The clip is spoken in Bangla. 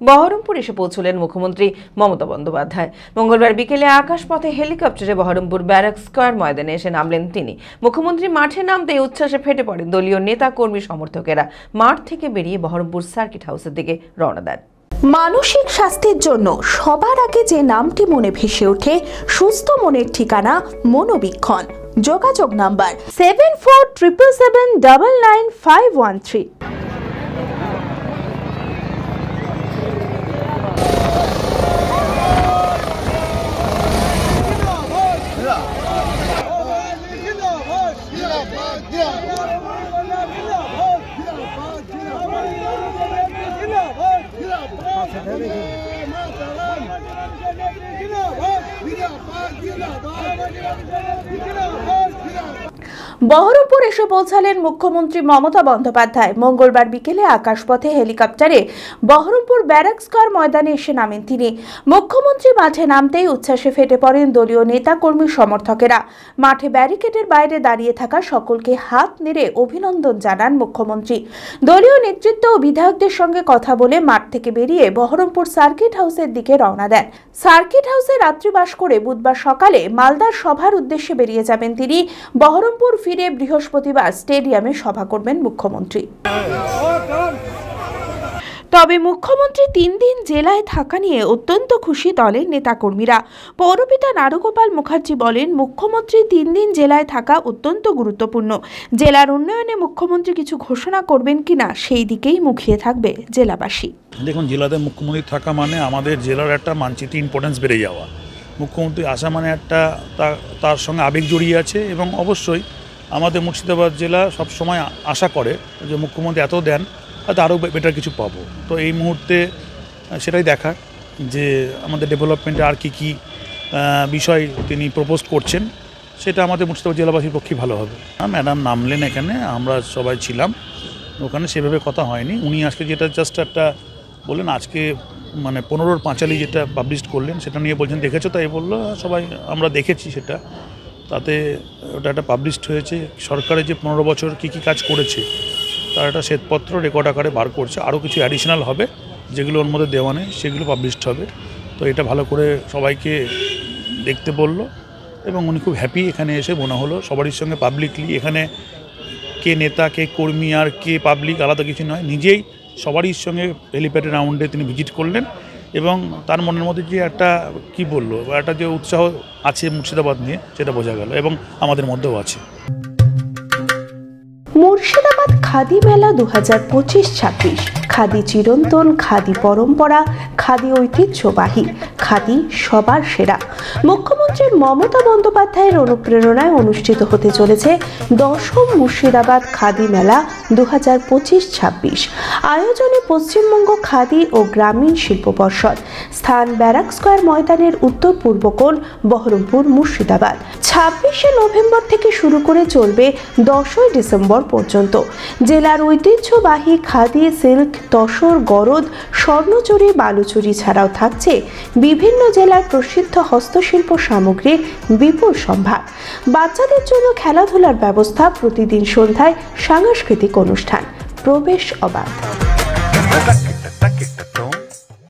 বহরমপুর এসে পৌঁছলেন মুখ্যমন্ত্রী মমতা বন্দ্যোপাধ্যায়। মঙ্গলবার বিকেলে আকাশপথে হেলিকপ্টারে বহরমপুর ব্যারাক স্কয়ার ময়দানে এসে নামলেন তিনি। মুখ্যমন্ত্রী মাঠে নামতেই উচ্ছ্বাসে ফেটে পড়েন দলীয় নেতা কর্মী সমর্থকেরা। মাঠ থেকে বেরিয়ে বহরমপুর সার্কিট হাউসের দিকে রওনা দেন। মানসিক স্বাস্থ্যের জন্য সবার আগে যে নামটি মনে ভেসে ওঠে, সুস্থ মনের ঠিকানা মনোবীক্ষণ। যোগাযোগ নাম্বার 7477799513। বহরমপুর এসে পৌঁছালেন মুখ্যমন্ত্রী মমতা বন্দ্যোপাধ্যায়। মঙ্গলবার বিকেলে আকাশপথে হেলিকপ্টারে বহরমপুর ব্যারাক স্কয়ার ময়দানে এসে নামেন তিনি। মুখ্যমন্ত্রী মাঠে নামতেই উচ্ছ্বাসে ফেটে পড়েন দলীয় নেতা কর্মী সমর্থকেরা। মাঠে ব্যারিকেডের বাইরে দাঁড়িয়ে থাকা সকলকে হাত নেড়ে অভিনন্দন জানান মুখ্যমন্ত্রী। দলীয় নেতৃত্ব ও বিধায়কদের সঙ্গে কথা বলে মাঠ থেকে বেরিয়ে বহরমপুর সার্কিট হাউসের দিকে রওনা দেন। সার্কিট হাউসে রাত্রিবাস করে বুধবার সকালে মালদার সভার উদ্দেশ্যে বেরিয়ে যাবেন তিনি। বহরমপুর ফিরে বৃহস্পতিবার স্টেডিয়ামে সভা করবেন মুখ্যমন্ত্রী। তবে মুখ্যমন্ত্রী 3 দিন জেলায় থাকা নিয়ে অত্যন্ত খুশি দলের নেতাকর্মীরা। পৌরপিতা নারুগোপাল মুখার্জি বলেন, মুখ্যমন্ত্রী 3 দিন জেলায় থাকা অত্যন্ত গুরুত্বপূর্ণ। জেলার উন্নয়নে মুখ্যমন্ত্রী কিছু ঘোষণা করবেন কিনা সেই দিকেই মুখিয়ে থাকবে জেলাবাসী। দেখুন, জেলাতে মুখ্যমন্ত্রী থাকা মানে আমাদের জেলার একটা মানচিত্রে ইম্পর্টেন্স বেড়ে যাওয়া। মুখ্যমন্ত্রী আসা মানে একটা তার সঙ্গে আবেগ জড়িয়ে আছে এবং অবশ্যই আমাদের মুর্শিদাবাদ জেলা সবসময় আশা করে যে মুখ্যমন্ত্রী এত দেন, হয়তো আরও বেটার কিছু পাবো। তো এই মুহূর্তে সেটাই দেখার যে আমাদের ডেভেলপমেন্টে আর কি কি বিষয় তিনি প্রপোজ করছেন, সেটা আমাদের মুর্শিদাবাদ জেলাবাসীর পক্ষে ভালো হবে। ম্যাডাম নামলেন এখানে, আমরা সবাই ছিলাম ওখানে, সেভাবে কথা হয়নি। উনি আজকে যেটা জাস্ট একটা বললেন, আজকে মানে 15-র পাঁচালি যেটা পাবলিশ করলেন সেটা নিয়ে বলছেন দেখেছো, তাই বললো সবাই আমরা দেখেছি। সেটা তাতে ওটা একটা পাবলিশড হয়েছে। সরকারের যে 15 বছর কী কী কাজ করেছে তার একটা শ্বেতপত্র রেকর্ড আকারে বার করছে। আরও কিছু অ্যাডিশনাল হবে যেগুলো ওর মধ্যে দেওয়া নেই, সেগুলো পাবলিশড হবে। তো এটা ভালো করে সবাইকে দেখতে বললো এবং উনি খুব হ্যাপি। এখানে এসে মনে হলো সবারই সঙ্গে পাবলিকলি, এখানে কে নেতা কে কর্মী আর কে পাবলিক আলাদা কিছু নয়, নিজেই সবারই সঙ্গে হেলিপ্যাডের রাউন্ডে তিনি ভিজিট করলেন এবং তার মনের মধ্যে যে একটা কি বললো, একটা যে উৎসাহ আছে মুর্শিদাবাদ নিয়ে, সেটা বোঝা গেল এবং আমাদের মধ্যেও আছে। মুর্শিদাবাদ খাদি মেলা 2025-26। খাদি চিরন্তন, খাদি পরম্পরা, খাদি ঐতিহ্যবাহী, খাদি সবার সেরা। মুখ্যমন্ত্রী মমতা বন্দ্যোপাধ্যায়ের অনুপ্রেরণায় অনুষ্ঠিত হতে চলেছে 10ম মুর্শিদাবাদ খাদি মেলা 2025-26। আয়োজনে পশ্চিমবঙ্গ খাদি ও গ্রামীণ শিল্প পর্ষদ। স্থান ব্যারাক স্কয়ার ময়দানের উত্তর পূর্ব কোণ, বহরমপুর, মুর্শিদাবাদ। 26শে নভেম্বর থেকে শুরু করে চলবে 10ই ডিসেম্বর পর্যন্ত। জেলার ঐতিহ্যবাহী খাদি, সিল্ক, তসর, গরদ, স্বর্ণচুরি, বালুচুরি ছাড়াও থাকছে বিভিন্ন জেলার প্রসিদ্ধ হস্তশিল্প সামগ্রীর বিপুল সম্ভার। বাচ্চাদের জন্য খেলাধুলার ব্যবস্থা, প্রতিদিন সন্ধ্যায় সাংস্কৃতিক অনুষ্ঠান, প্রবেশ অবাধ।